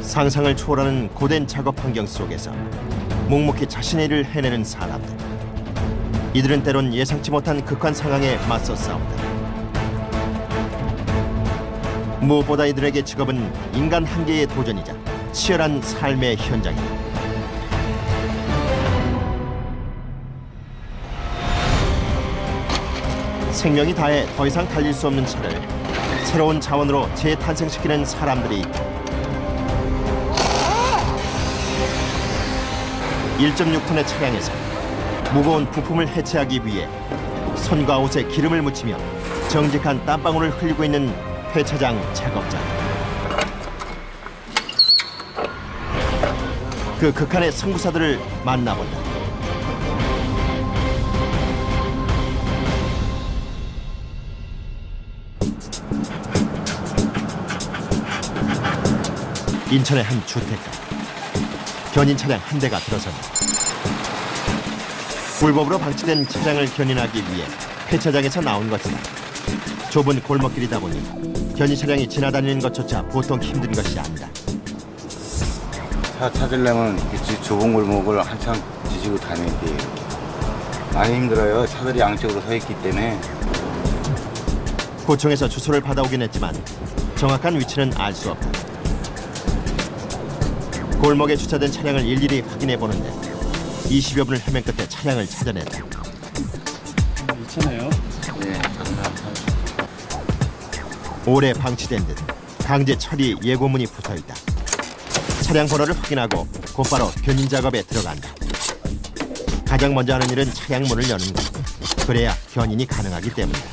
상상을 초월하는 고된 작업 환경 속에서 묵묵히 자신의 일을 해내는 사람들. 이들은 때론 예상치 못한 극한 상황에 맞서 싸운다. 무엇보다 이들에게 직업은 인간 한계의 도전이자 치열한 삶의 현장이다. 생명이 다해 더 이상 달릴 수 없는 차를 새로운 자원으로 재탄생시키는 사람들이 있다. 1.6톤의 차량에서 무거운 부품을 해체하기 위해 손과 옷에 기름을 묻히며 정직한 땀방울을 흘리고 있는 폐차장 작업자. 그 극한의 승부사들을 만나본다. 인천의 한 주택가. 견인 차량 한 대가 들어선다. 불법으로 방치된 차량을 견인하기 위해 폐차장에서 나온 것이다. 좁은 골목길이다 보니 견인 차량이 지나다니는 것조차 보통 힘든 것이 아니다. 차 찾으려면 좁은 골목을 한참 뒤지고 다니야 돼요. 많이 힘들어요. 차들이 양쪽으로 서 있기 때문에. 구청에서 주소를 받아오긴 했지만 정확한 위치는 알 수 없다. 골목에 주차된 차량을 일일이 확인해 보는데 20여 분을 헤맨 끝에 차량을 찾아냈다. 괜찮아요? 네, 오래 방치된 듯 강제 처리 예고문이 붙어있다. 차량 번호를 확인하고 곧바로 견인 작업에 들어간다. 가장 먼저 하는 일은 차량 문을 여는 것. 그래야 견인이 가능하기 때문이다.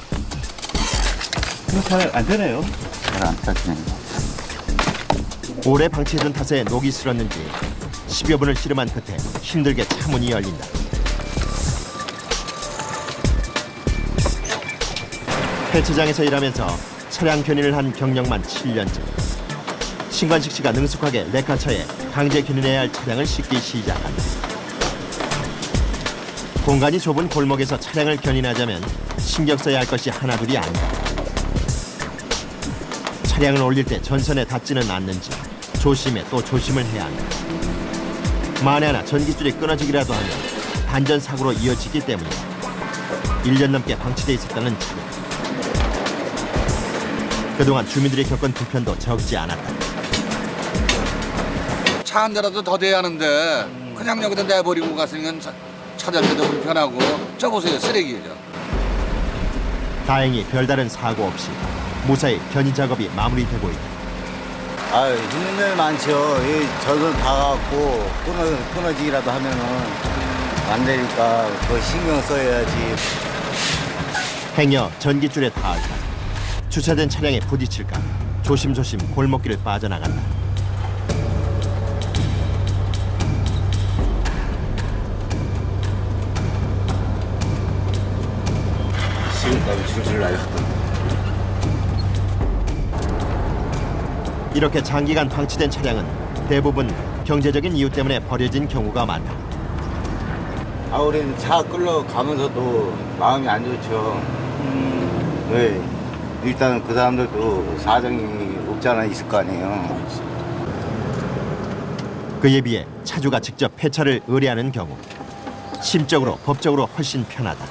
잘 안 되네요. 잘 안 타지네요. 오래 방치해둔 탓에 녹이 슬었는지 10여 분을 씨름한 끝에 힘들게 차 문이 열린다. 폐차장에서 일하면서 차량 견인을 한 경력만 7년째. 신관식 씨가 능숙하게 레카처에 강제 견인해야 할 차량을 싣기 시작한다. 공간이 좁은 골목에서 차량을 견인하자면 신경 써야 할 것이 하나둘이 아니다. 차량을 올릴 때 전선에 닿지는 않는지 조심해 또 조심을 해야 한다. 만에 하나 전기줄이 끊어지기라도 하면 단전 사고로 이어지기 때문이다. 1년 넘게 방치돼 있었다는 차량. 그동안 주민들이 겪은 불편도 적지 않았다. 차 한 대라도 더 돼야 하는데 그냥 여기다 내버리고 갔으면 찾을 때도 불편하고 저 보세요, 쓰레기예요. 다행히 별다른 사고 없이 무사히 견인 작업이 마무리되고 있다. 아유, 힘든 일 많죠. 이 전선 닿아갖고 끊어지기라도 하면은 안 되니까 더 신경 써야지. 행여 전기줄에 닿을까, 주차된 차량에 부딪힐까 조심조심 골목길을 빠져나간다. 지금까지 줄줄 날렸던. 이렇게 장기간 방치된 차량은 대부분 경제적인 이유 때문에 버려진 경우가 많다. 아, 우리는 차 끌러가면서도 마음이 안 좋죠. 왜? 일단은 그 사람들도 사정이 없지 않아 있을 거 아니에요. 그에 비해 차주가 직접 폐차를 의뢰하는 경우 심적으로 법적으로 훨씬 편하다.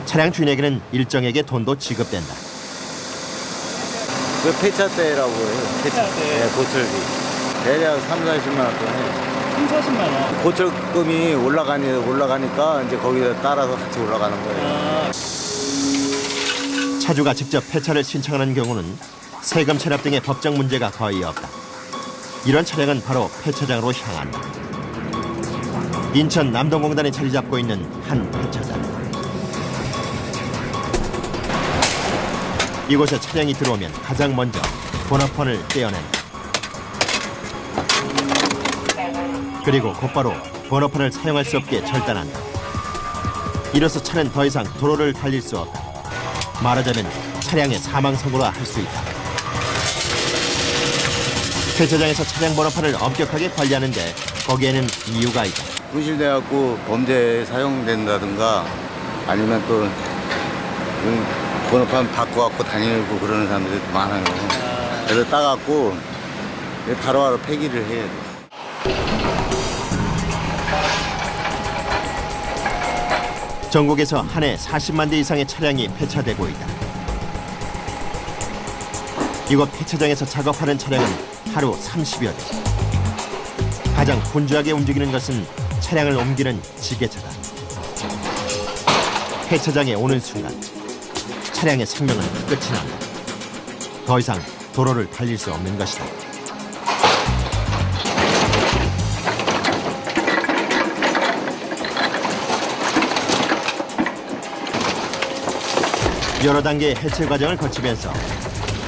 차량 주인에게는 일정액의 돈도 지급된다. 그 폐차대라고 해요. 폐차대. 네, 고철비. 대략 30-40만 원 돈에. 30-40만 원. 고철금이 올라가니까 이제 거기에 따라서 같이 올라가는 거예요. 차주가 직접 폐차를 신청하는 경우는 세금 체납 등의 법적 문제가 거의 없다. 이런 차량은 바로 폐차장으로 향한다. 인천 남동공단에 자리 잡고 있는 한 폐차장. 이곳에 차량이 들어오면 가장 먼저 번호판을 떼어낸다. 그리고 곧바로 번호판을 사용할 수 없게 절단한다. 이로써 차는 더 이상 도로를 달릴 수 없다. 말하자면 차량의 사망사고라 할 수 있다. 폐차장에서 차량 번호판을 엄격하게 관리하는데 거기에는 이유가 있다. 분실돼갖고 범죄에 사용된다든가 아니면 또 번호판 바꿔갖고 다니고 그러는 사람들이 많아요. 그래서 따갖고 바로바로 폐기를 해야 돼. 전국에서 한 해 40만 대 이상의 차량이 폐차되고 있다. 이곳 폐차장에서 작업하는 차량은 하루 30여 대. 가장 분주하게 움직이는 것은 차량을 옮기는 지게차다. 폐차장에 오는 순간 차량의 생명은 끝이 난다. 더 이상 도로를 달릴 수 없는 것이다. 여러 단계의 해체 과정을 거치면서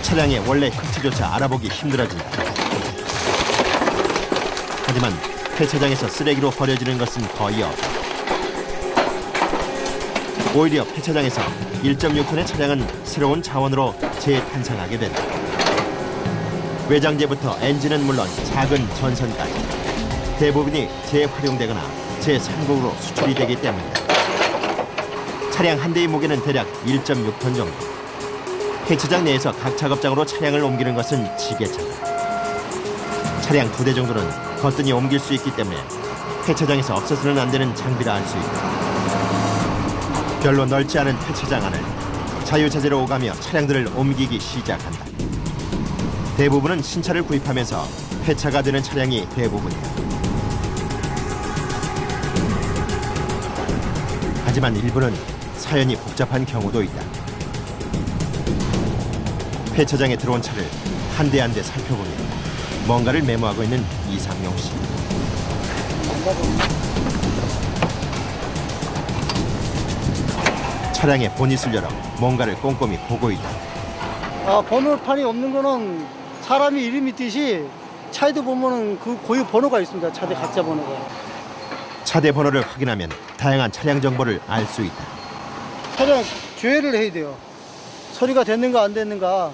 차량의 원래 형체조차 알아보기 힘들어진다. 하지만 폐차장에서 쓰레기로 버려지는 것은 거의 없다. 오히려 폐차장에서 1.6톤의 차량은 새로운 자원으로 재탄생하게 된다. 외장재부터 엔진은 물론 작은 전선까지 대부분이 재활용되거나 제3국으로 수출이 되기 때문이다. 차량 한 대의 무게는 대략 1.6톤 정도. 폐차장 내에서 각 작업장으로 차량을 옮기는 것은 지게차다. 차량 2대 정도는 거뜬히 옮길 수 있기 때문에 폐차장에서 없어서는 안 되는 장비라 할 수 있다. 별로 넓지 않은 폐차장 안을 자유자재로 오가며 차량들을 옮기기 시작한다. 대부분은 신차를 구입하면서 폐차가 되는 차량이 대부분이다. 하지만 일부는 사연이 복잡한 경우도 있다. 폐차장에 들어온 차를 한 대 한 대 살펴보니 뭔가를 메모하고 있는 이상용 씨. 차량의 보닛을 열어 뭔가를 꼼꼼히 보고 있다. 번호판이 없는 거는 사람이 이름 있듯이 차에도 보면은 그 고유 번호가 있습니다. 차대 가짜 번호가. 차대 번호를 확인하면 다양한 차량 정보를 알 수 있다. 차량 조회를 해야 돼요. 서류가 됐는가 안 됐는가.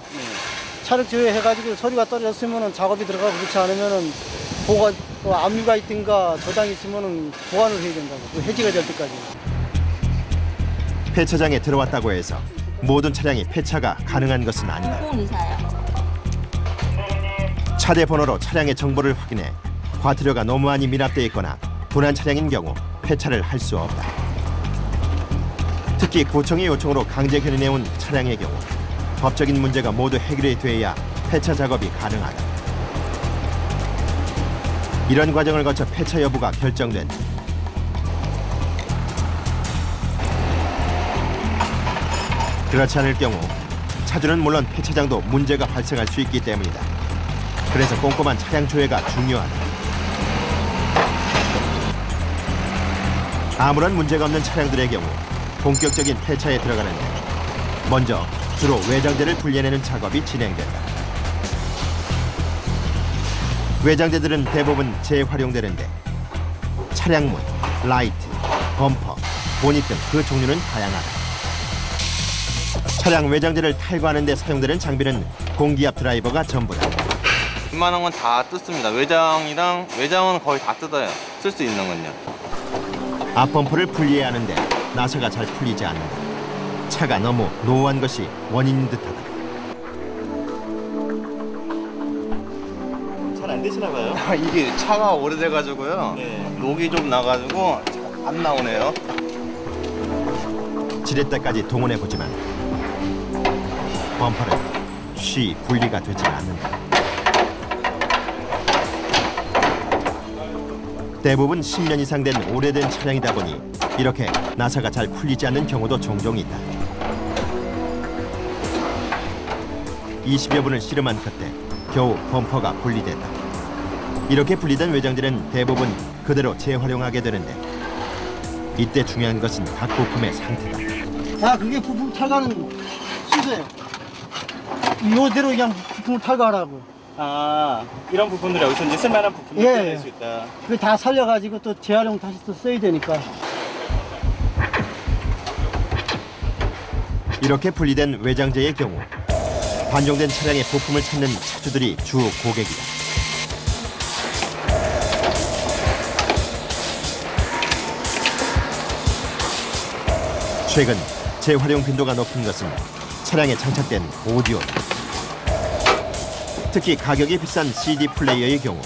차를 조회해가지고 서류가 떨어졌으면은 작업이 들어가고 그렇지 않으면은 보관 또 압류가 있든가 저장이 있으면은 보관을 해야 된다고. 그 해지가 될 때까지. 폐차장에 들어왔다고 해서 모든 차량이 폐차가 가능한 것은 아니다. 차대 번호로 차량의 정보를 확인해 과태료가 너무 많이 미납돼 있거나 도난 차량인 경우 폐차를 할 수 없다. 특히 구청의 요청으로 강제 견인해온 차량의 경우 법적인 문제가 모두 해결이 돼야 폐차 작업이 가능하다. 이런 과정을 거쳐 폐차 여부가 결정된 그렇지 않을 경우 차주는 물론 폐차장도 문제가 발생할 수 있기 때문이다. 그래서 꼼꼼한 차량 조회가 중요하다. 아무런 문제가 없는 차량들의 경우 본격적인 폐차에 들어가는데 먼저 주로 외장재를 분리해내는 작업이 진행된다. 외장재들은 대부분 재활용되는데 차량 문, 라이트, 범퍼, 보닛 등 그 종류는 다양하다. 차량 외장재를 탈거하는 데 사용되는 장비는 공기압 드라이버가 전부다. 웬만한 건 다 뜯습니다. 외장은 거의 다 뜯어요. 쓸 수 있는 건요. 앞범퍼를 분리해야 하는데 나사가 잘 풀리지 않는다. 차가 너무 노후한 것이 원인인 듯하다. 잘 안 되시나 봐요. 이게 차가 오래돼가지고요. 네. 녹이 좀 나가지고 안 나오네요. 지렛대까지 동원해보지만 범퍼는 쉬 분리가 되지 않는다. 대부분 10년 이상 된 오래된 차량이다 보니 이렇게 나사가 잘 풀리지 않는 경우도 종종 있다. 20여 분을 씨름한 끝에 겨우 범퍼가 분리됐다. 이렇게 분리된 외장재는 대부분 그대로 재활용하게 되는데 이때 중요한 것은 각 부품의 상태다. 그게 부품 탈거하는 순서예요. 이대로 그냥 부품을 탈거하라고. 이런 부분들이 여기서 이제 쓸만한 부품을 예. 떼낼 수 있다. 그게 다 살려가지고 또 재활용 다시 또 써야 되니까. 이렇게 분리된 외장재의 경우 단종된 차량의 부품을 찾는 차주들이 주 고객이다. 최근 재활용 빈도가 높은 것은 차량에 장착된 오디오다. 특히 가격이 비싼 CD 플레이어의 경우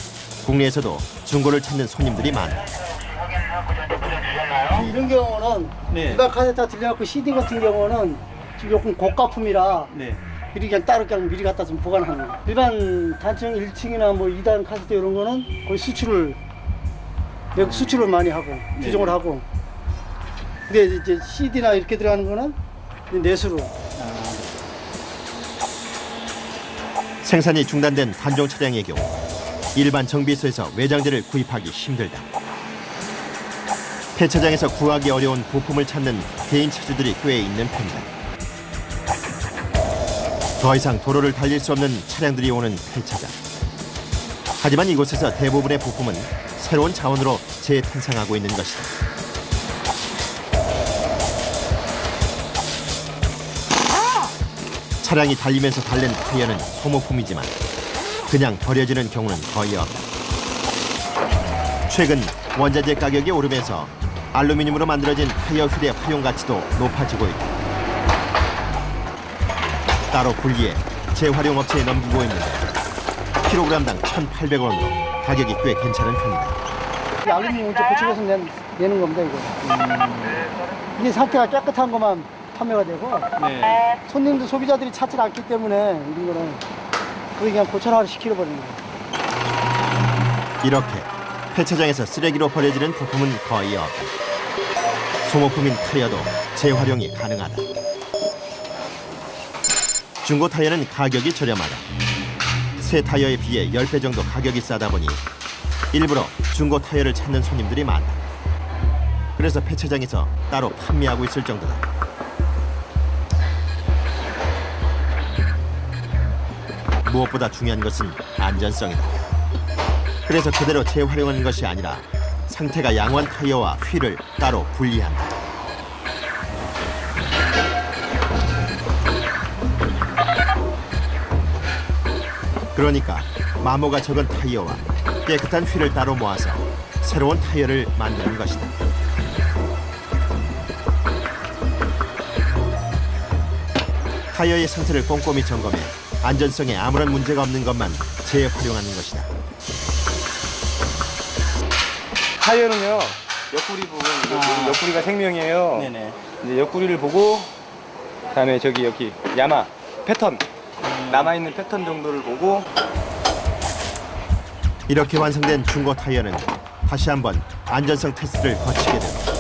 국내에서도 중고를 찾는 손님들이 많다. 이런 경우는 네. 일반 카세트 들려갖고 CD 같은 경우는 지금 조금 고가품이라 네. 미리 그냥 따로 그냥 미리 갖다 좀 보관하는 거. 일반 단층 1층이나 뭐 2단 카세트 이런 거는 거의 수출을 외국 수출을 많이 하고 주종을 하고. 근데 이제 CD나 이렇게 들어가는 거는 내수로. 생산이 중단된 단종 차량의 경우 일반 정비소에서 외장재를 구입하기 힘들다. 폐차장에서 구하기 어려운 부품을 찾는 개인 차주들이 꽤 있는 편이다. 더 이상 도로를 달릴 수 없는 차량들이 오는 폐차장. 하지만 이곳에서 대부분의 부품은 새로운 자원으로 재탄생하고 있는 것이다. 차량이 달리면서 달랜 타이어는 소모품이지만 그냥 버려지는 경우는 거의 없다. 최근 원자재 가격이 오르면서 알루미늄으로 만들어진 타이어 휠의 활용 가치도 높아지고 있다. 따로 분리해 재활용 업체에 넘기고 있는데 킬로그램당 1,800원으로 가격이 꽤 괜찮은 편이다. 이 알루미늄 이제 고쳐서 내는 겁니다 이거. 이게 상태가 깨끗한 것만 판매가 되고 네. 손님들 소비자들이 찾지 않기 때문에 이런 거는 거의 그냥 고철화를 시켜버리는 거예요. 이렇게 폐차장에서 쓰레기로 버려지는 부품은 거의 없다. 소모품인 타이어도 재활용이 가능하다. 중고 타이어는 가격이 저렴하다. 새 타이어에 비해 10배 정도 가격이 싸다 보니 일부러 중고 타이어를 찾는 손님들이 많다. 그래서 폐차장에서 따로 판매하고 있을 정도다. 무엇보다 중요한 것은 안전성이다. 그래서 그대로 재활용하는 것이 아니라 상태가 양호한 타이어와 휠을 따로 분리한다. 그러니까 마모가 적은 타이어와 깨끗한 휠을 따로 모아서 새로운 타이어를 만드는 것이다. 타이어의 상태를 꼼꼼히 점검해 안전성에 아무런 문제가 없는 것만 재활용하는 것이다. 타이어는요 옆구리 부분 옆구리가 생명이에요. 네네. 이제 옆구리를 보고 그다음에 저기 여기 야마 패턴 남아 있는 패턴 정도를 보고 이렇게 완성된 중고 타이어는 다시 한번 안전성 테스트를 거치게 된다.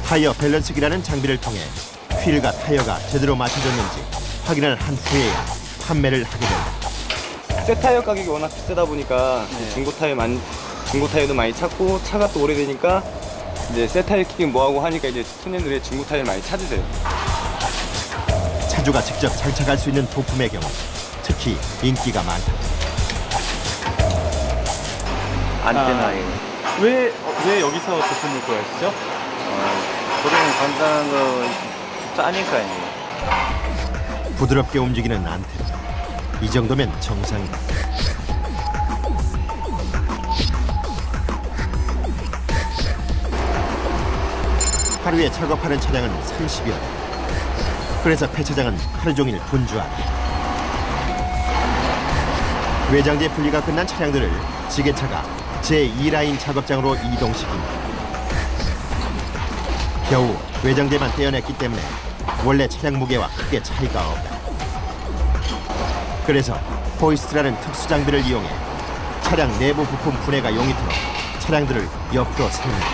타이어 밸런스기라는 장비를 통해 휠과 타이어가 제대로 맞춰졌는지 확인을 한 후에야 판매를 하게 된다. 새 타이어 가격이 워낙 비싸다 보니까 중고 타이어도 많이 찾고 차가 또 오래되니까 이제 새 타이어 키긴 뭐하고 하니까 이제 손님들이 중고 타이어를 많이 찾으세요. 차주가 직접 장착할 수 있는 부품의 경우 특히 인기가 많다. 안테나에 왜 여기서 부품을 구하시죠? 그러면 간단한 거 싸니까요. 부드럽게 움직이는 안테나. 이 정도면 정상이다. 하루에 작업하는 차량은 30여 대. 그래서 폐차장은 하루 종일 분주하다. 외장재 분리가 끝난 차량들을 지게차가 제2라인 작업장으로 이동시킨다. 겨우 외장재만 떼어냈기 때문에 원래 차량 무게와 크게 차이가 없다. 그래서 호이스트라는 특수 장비를 이용해 차량 내부 부품 분해가 용이토록 차량들을 옆으로 세운다.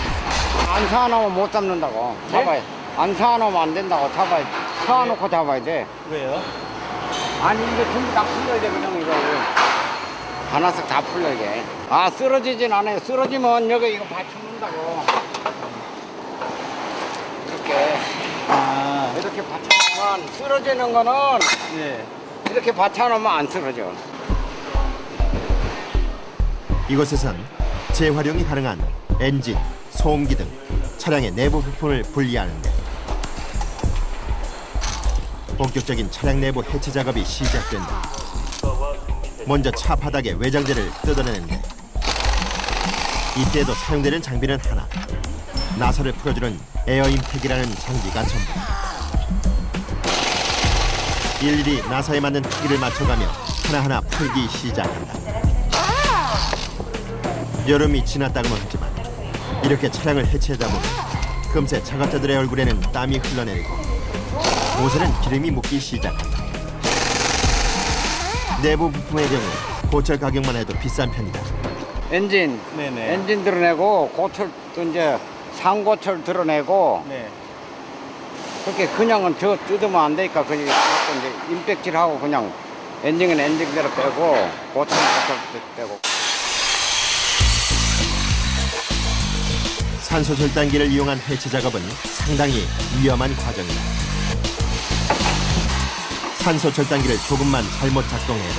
안 사놓으면 못 잡는다고. 잡아야 안 사놓으면 안 된다고. 잡아야 사놓고 잡아야 돼. 왜요? 아니 이거 전부 다 풀려야 돼. 그냥 이거 하나씩 다 풀려야 돼. 아 쓰러지진 않아요. 쓰러지면 여기 이거 받쳐놓는다고. 이렇게 받쳐놓으면 쓰러지는 거는 네. 이렇게 받쳐놓으면 안 쓰러져. 이곳에선 재활용이 가능한 엔진, 소음기 등 차량의 내부 부품을 분리하는데 본격적인 차량 내부 해체 작업이 시작된다. 먼저 차 바닥에 외장재를 뜯어내는데 이때에도 사용되는 장비는 하나. 나사를 풀어주는 에어임팩이라는 장비가 전부다. 일일이 나사에 맞는 크기를 맞춰가며 하나하나 풀기 시작한다. 여름이 지났다고는 하지만 이렇게 차량을 해체하다 보면 금세 작업자들의 얼굴에는 땀이 흘러내리고 옷에는 기름이 묻기 시작한다. 내부 부품의 경우 고철 가격만 해도 비싼 편이다. 엔진, 네네. 엔진 드러내고 고철도 이제 상고철 드러내고 네. 그렇게 그냥은 저 뜯으면 안 되니까 그냥 자꾸 이제 임팩질하고 그냥 엔진은 엔진대로 빼고 고철은 고철 빼고. 산소 절단기를 이용한 해체 작업은 상당히 위험한 과정이다. 산소 절단기를 조금만 잘못 작동해도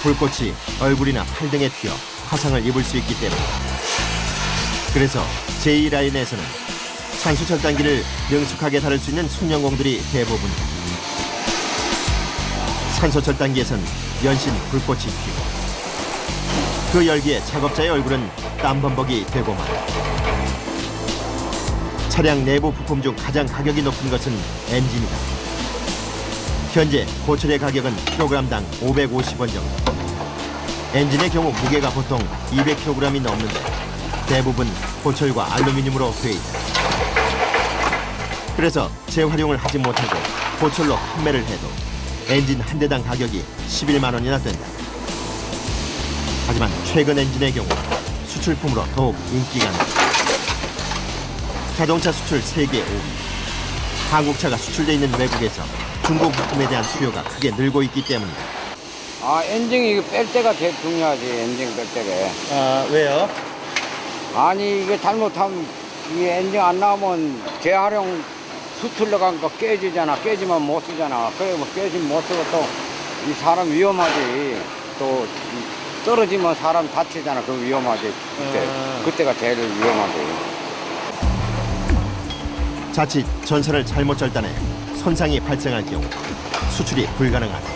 불꽃이 얼굴이나 팔 등에 튀어 화상을 입을 수 있기 때문이다. 그래서 제2라인에서는 산소 절단기를 능숙하게 다룰 수 있는 순영공들이 대부분이다. 산소 절단기에선 연신 불꽃이 튀고 그 열기에 작업자의 얼굴은 땀범벅이 되고 말다. 차량 내부 부품 중 가장 가격이 높은 것은 엔진이다. 현재 고철의 가격은 킬로그램당 550원 정도. 엔진의 경우 무게가 보통 200kg이 넘는데 대부분 고철과 알루미늄으로 되어 있다. 그래서 재활용을 하지 못하고 고철로 판매를 해도 엔진 한 대당 가격이 11만 원이나 된다. 하지만 최근 엔진의 경우 수출품으로 더욱 인기가 높다. 자동차 수출 세계 5위. 한국차가 수출돼 있는 외국에서 중고 부품에 대한 수요가 크게 늘고 있기 때문이다. 아, 엔진 이거 뺄 때가 제일 중요하지, 엔진 뺄 때가. 아, 왜요? 아니, 이게 잘못하면 이 엔진 안 나오면 재활용 수출로 간 거 깨지잖아. 깨지면 못 쓰잖아. 그래, 뭐 깨지면 못 쓰고 또 이 사람 위험하지. 또 떨어지면 사람 다치잖아. 그 위험하지. 그때가 제일 위험하지. 자칫 전선을 잘못 절단해 손상이 발생할 경우 수출이 불가능하다.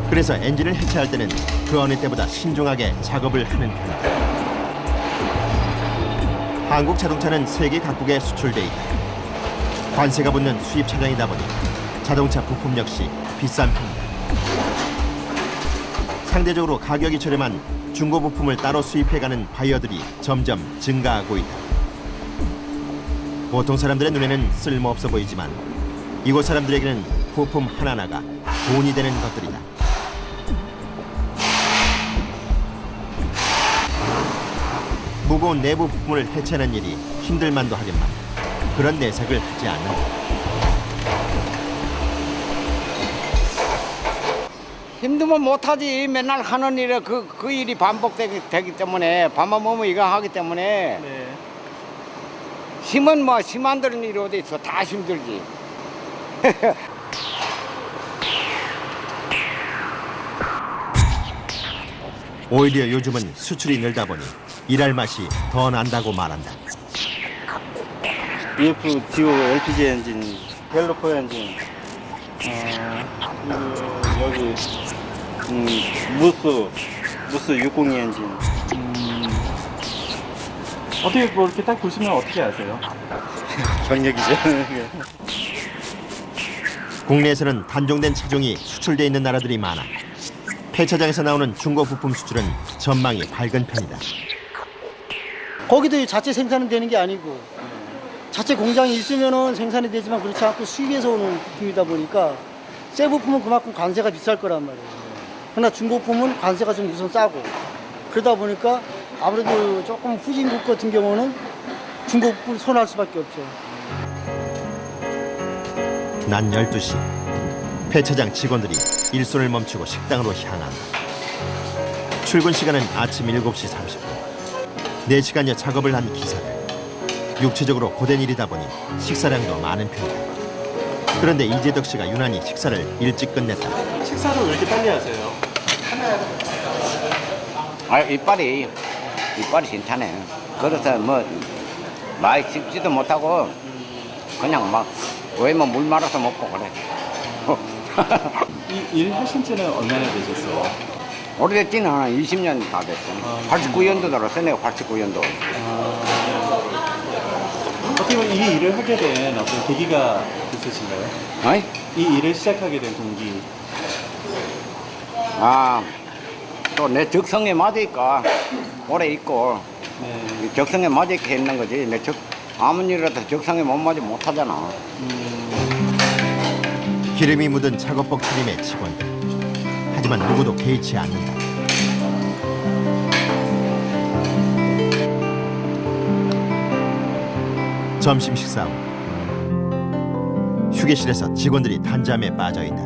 그래서 엔진을 해체할 때는 그 어느 때보다 신중하게 작업을 하는 편이다. 한국 자동차는 세계 각국에 수출돼 있다. 관세가 붙는 수입 차량이다 보니 자동차 부품 역시 비싼 편이다. 상대적으로 가격이 저렴한 중고 부품을 따로 수입해가는 바이어들이 점점 증가하고 있다. 보통 사람들의 눈에는 쓸모없어 보이지만 이곳 사람들에게는 부품 하나하나가 돈이 되는 것들이다. 무거운 내부 부품을 해체하는 일이 힘들만도 하겠만 그런 내색을 하지 않는다. 힘들면 못하지. 맨날 하는 일에 그 일이 반복되기 때문에 밥만 먹으면 이거 하기 때문에 네. 힘은 뭐 힘 안 드는 일이 어디 있어. 다 힘들지. 오히려 요즘은 수출이 늘다 보니 일할 맛이 더 난다고 말한다. EF 디오 LPG 엔진, 갤로퍼 엔진, 그리고 여기 무스 602 엔진. 어떻게 뭐 이렇게 딱 보시면 어떻게 아세요? 경력이죠. 국내에서는 단종된 차종이 수출돼 있는 나라들이 많아 폐차장에서 나오는 중고 부품 수출은 전망이 밝은 편이다. 거기도 자체 생산은 되는 게 아니고 자체 공장이 있으면은 생산이 되지만 그렇지 않고 수입해서 오는 부품이다 보니까 새 부품은 그만큼 관세가 비쌀 거란 말이에요. 그러나 중고 부품은 관세가 좀 우선 싸고 그러다 보니까 아무래도 조금 후진국 같은 경우는 중고 부품을 선호할 수밖에 없죠. 낮 12시 폐차장 직원들이 일손을 멈추고 식당으로 향한다. 출근 시간은 아침 7시 30분. 4시간여 작업을 한 기사들. 육체적으로 고된 일이다 보니 식사량도 많은 편이다. 그런데 이재덕 씨가 유난히 식사를 일찍 끝냈다. 식사를 왜 이렇게 빨리 하세요? 아, 이빨이 괜찮네. 그래서 뭐 많이 씹지도 못하고 그냥 막 왜면 물 말아서 먹고 그래. 이 일 하신 지는 얼마나 되셨어요? 오래됐지는 한 20년 다 됐어. 89년도 들었어, 내가 89년도. 어떻게 보면 이 일을 하게 된 어떤 계기가 있으신가요? 아이? 이 일을 시작하게 된 동기. 또 내 적성에 맞으니까 오래 있고 네. 적성에 맞게 했는 거지. 아무 일이라도 적성에 못 맞으면 못 하잖아. 기름이 묻은 작업복 차림의 직원들. 하지만 누구도 개의치 않는다. 점심 식사 후 휴게실에서 직원들이 단잠에 빠져 있다.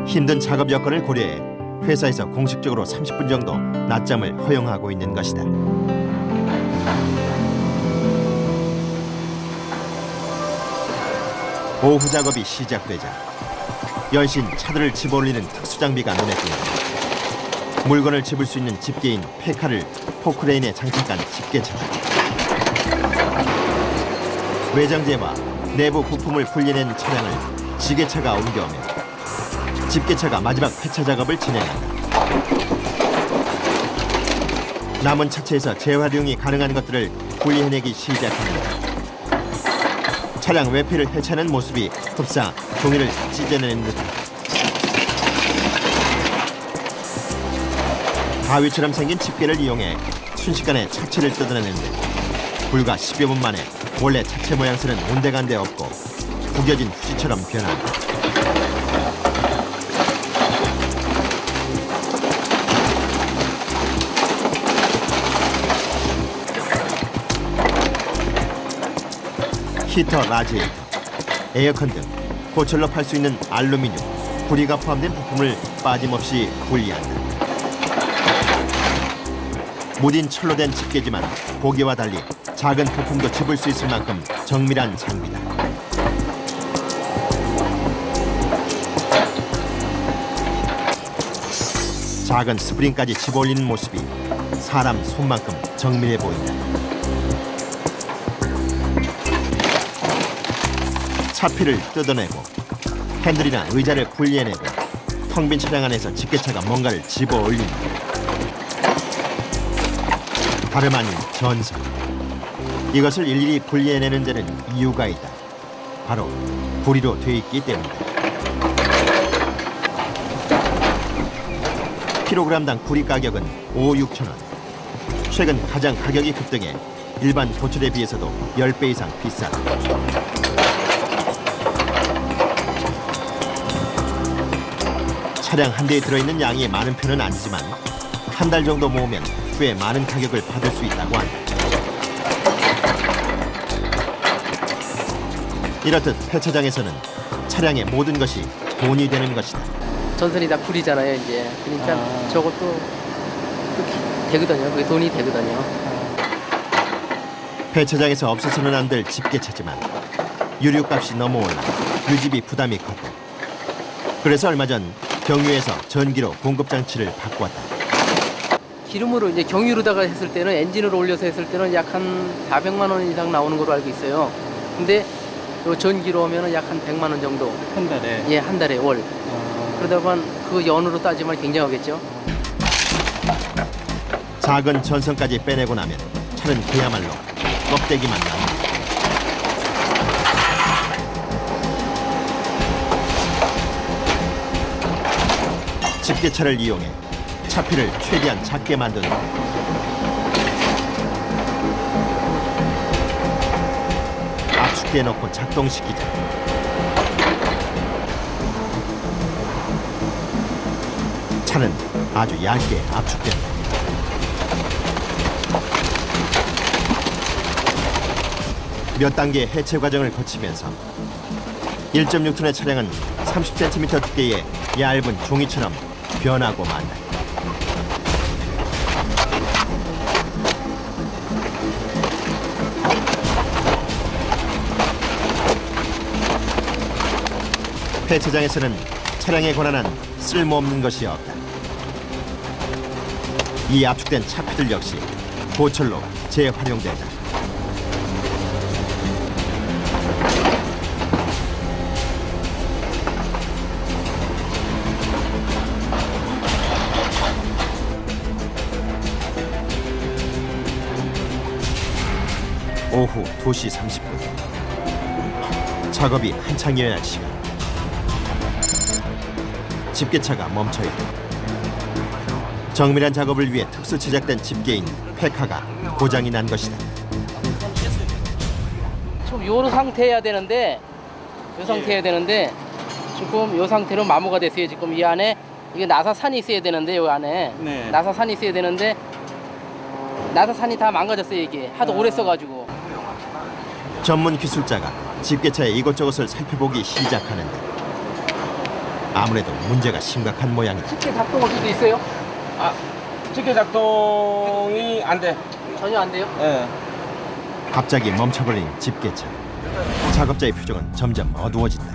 힘든 작업 여건을 고려해 회사에서 공식적으로 30분 정도 낮잠을 허용하고 있는 것이다. 오후 작업이 시작되자 연신 차들을 집어올리는 특수장비가 눈에 띈다. 물건을 집을 수 있는 집게인 페카를 포크레인에 장착한 집게차. 외장재와 내부 부품을 분리해낸 차량을 지게차가 옮겨오며 집게차가 마지막 회차 작업을 진행한다. 남은 차체에서 재활용이 가능한 것들을 분리해내기 시작합니다. 차량 외피를 해체하는 모습이 흡사 종이를 찢어내는 듯하다. 바위처럼 생긴 집게를 이용해 순식간에 차체를 뜯어내는데 불과 10여 분 만에 원래 차체 모양새는 온데간데 없고 구겨진 휴지처럼 변한다. 히터, 라지에이터, 에어컨 등 고철로 팔 수 있는 알루미늄, 구리가 포함된 부품을 빠짐없이 분리한다. 무딘 철로 된 집게지만 보기와 달리 작은 부품도 집을 수 있을 만큼 정밀한 장비다. 작은 스프링까지 집어올리는 모습이 사람 손만큼 정밀해 보인다. 차피를 뜯어내고 핸들이나 의자를 분리해내고 텅 빈 차량 안에서 집게차가 뭔가를 집어올린다. 다름 아닌 전선. 이것을 일일이 분리해내는 데는 이유가 있다. 바로 구리로 돼 있기 때문이다. 킬로그램당 구리 가격은 5~6천 원. 최근 가장 가격이 급등해 일반 고철에 비해서도 10배 이상 비싸다. 차량 한 대에 들어있는 양이 많은 편은 아니지만 한 달 정도 모으면 후에 많은 가격을 받을 수 있다고 한다. 이렇듯 폐차장에서는 차량의 모든 것이 돈이 되는 것이다. 전선이 다 구리잖아요, 이제. 그러니까 저것도 또 되거든요. 그게 돈이 되거든요. 폐차장에서 없어서는 안 될 집게차지만 유류값이 너무 올라 유지비 부담이 컸고 그래서 얼마 전 경유에서 전기로 공급 장치를 바꾸었다. 기름으로 이제 경유로다가 했을 때는 엔진으로 올려서 했을 때는 약 한 400만 원 이상 나오는 걸로 알고 있어요. 근데 요 전기로 하면은 약 한 100만 원 정도. 한 달에? 예, 한 달에 월. 그러다 보면 그 연으로 따지면 굉장하겠죠. 작은 전선까지 빼내고 나면 차는 그야말로 껍데기만 남는다. 집게차를 이용해 차피를 최대한 작게 만든다. 압축기에 넣고 작동시키자. 차는 아주 얇게 압축된다. 몇 단계의 해체 과정을 거치면서 1.6톤의 차량은 30cm 두께의 얇은 종이처럼 변하고 만다. 폐차장에서는 차량에 관한 쓸모없는 것이 없다. 이 압축된 차피들 역시 고철로 재활용된다. 오후 2시 30분. 작업이 한창이어야 할 시간. 집게차가 멈춰있고 정밀한 작업을 위해 특수 제작된 집게인 페카가 고장이 난 것이다. 좀 요 상태 해야 되는데 지금 요 상태로 마모가 됐어요. 지금 이 안에 이게 나사산이 있어야 되는데 요 안에 나사산이 있어야 되는데 나사산이 다 망가졌어요. 이게 하도 오래 써가지고. 전문 기술자가 집게차의 이것저것을 살펴보기 시작하는데 아무래도 문제가 심각한 모양이다. 집게 작동할 수도 있어요? 집게 작동이 안 돼. 전혀 안 돼요? 예. 갑자기 멈춰버린 집게차. 작업자의 표정은 점점 어두워진다.